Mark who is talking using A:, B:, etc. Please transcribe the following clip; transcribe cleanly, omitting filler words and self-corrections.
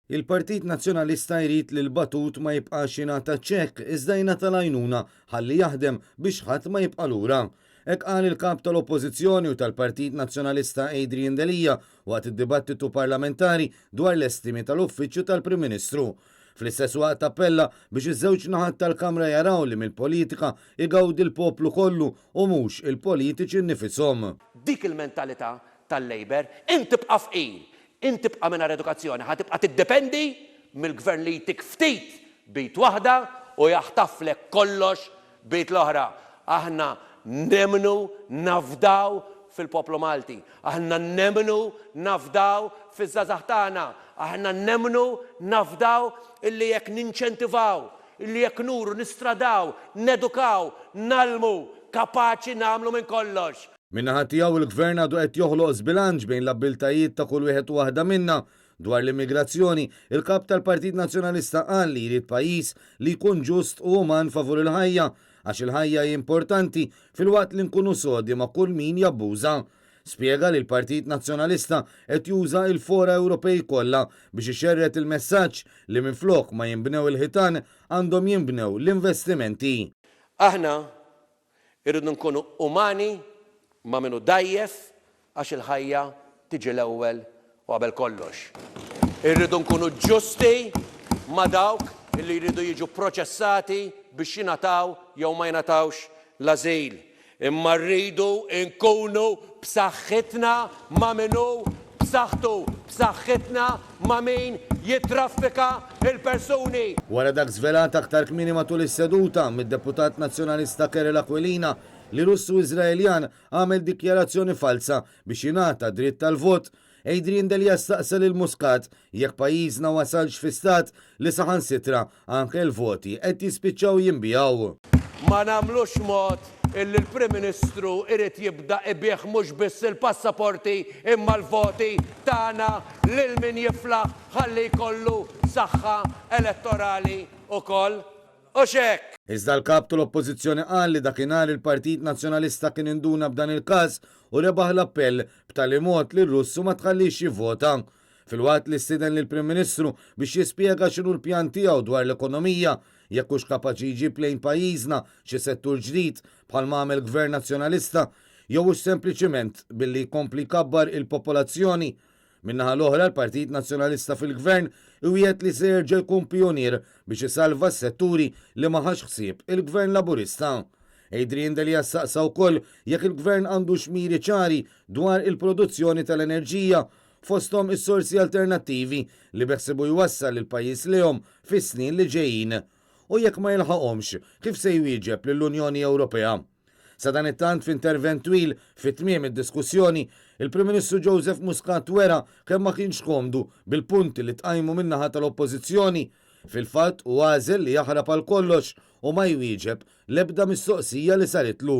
A: Il-Partit Nazzjonalista jrid li l-batut ma jibqax jingħata ċekk iżda jingħata l-għajnuna ħalli jaħdem biex ħadd ma jibqa' lura. Hekk qal il-kap tal-Oppożizzjoni u tal-Partit Nazzjonalista Adrian Delija waqt id-dibattitu parlamentari dwar l-estimi tal-Uffiċċju tal-Prim Ministru. Fl-istess waqt appella biex iż-żewġ naħat tal-Kamra jaraw li mill-politika igawdi l-poplu kollu u mhux il-politiċi nifisom.
B: Dik il-mentalità tal-Labor inti tibqa' fqir, inti tibqa' mingħajr edukazzjoni, ħatibqa' tiddependi mill-gvern li jtik ftit bejt waħda u jaħtaflek kollox bejt l-oħra. Aħna nemnu nafdaw fil-poplu Malti, aħna nemnu nafdaw fiż-żagħżagħ tagħna, aħna nemnu nafdaw illi jekk ninċentivaw, illi jekk nuru nistradaw, nedukaw, nalmu, kapaċi nagħmlu minn kollox.
A: Min-naħa tiegħu il-Gvern għadu qed joħloq żbilanċ bejn l-abbiltajiet ta' kull wieħed u waħda minna. Dwar l-immigrazzjoni, il-kap tal-Partit Nazzjonalista qal li jrid pajjiż li jkun ġust u uman favur il-ħajja, għax il-ħajja hi importanti fil-waqt li nkunu sodi ma' kull min jabbuża. Spjega li l-Partit Nazzjonalista qed juża l-fora Ewropej kollha biex ixerret il-messaġġ li minflok ma jinbnew il-ħitan għandhom jinbnew l-investimenti.
B: Aħna irridu nkunu umani ma' minnu dajjef għax il-ħajja tiġi l-ewwel u qabel kollox. Irridu nkunu ġusti ma' dawk illi jridu jiġu proċessati biex jingħataw jew ma jingħatawx l-ażil. Imma rridu nkunu b'saħħitna ma' minnu b'saħħtu, b'saħħitna ma' min jitraffika il-persuni.
A: Wara dak żvelat aktar kmieni matul is-seduta mid-Deputat Nazzjonalista Kerel Aquilina li Russu Iżraeljan għamel dikjarazzjoni falsa biex jingħata dritt tal-vot, Adrian Delija staqsel il-Muscat jekk pajjiżna wasalx fi stat li saħansitra anke l-voti qed jispiċċaw jinbijaw.
B: Ma nagħmlux mod illi l-Prim Ministru irid jibda ibih mhux biss il-passaporti imma l-voti tagħna lil min jiflaħ ħalli jkollu saħħa elettorali wkoll. U x'hekk.
A: Iżda l-kap tal-Oppożizzjoni qal li dakinhar il-Partit Nazzjonalista kien induna b'dan il-każ u rebaħ l-appell b'tali mod li r-Russu ma tħallix jivvota. Fil-waqt li stiden lill Prim Ministru biex jispjega x'inhu l-pjan tiegħu dwar l-ekonomija jekk hux kapaċi jġib lejn pajjiżna xi settur ġdid bħalma għamel Gvern Nazzjonalista jew hux sempliċiment billi jkompli kabbar il-popolazzjoni. Minnaħa l-oħra l-Partit Nazzjonalista fil-Gvern iwiet li se jerġa' jkun pionier biex isalva s-setturi li ma ħax ħsieb il-Gvern Laburista. Adrian Delija staqsa wkoll jekk il-Gvern għandu xmiri ċari dwar il-produzzjoni tal-enerġija fosthom is-sorsi alternattivi li beħsibu jwassal il-pajjiż lihom fis-snin li ġejjin. U jekk ma jilħaqhomx, kif se jwieġeb lill-Unjoni Ewropea? Sa dan it-tant f'intervent twil fit-tmiem id-diskussjoni, il-Prim Ministru Joseph Muscat wera kemm ma kienx komdu bil-punti li tqajmu min-naħa tal-Oppożizzjoni. Fil-fatt u għażel li jaħrab għal kollox u ma jwieġeb l-ebda mistoqsija li saritlu.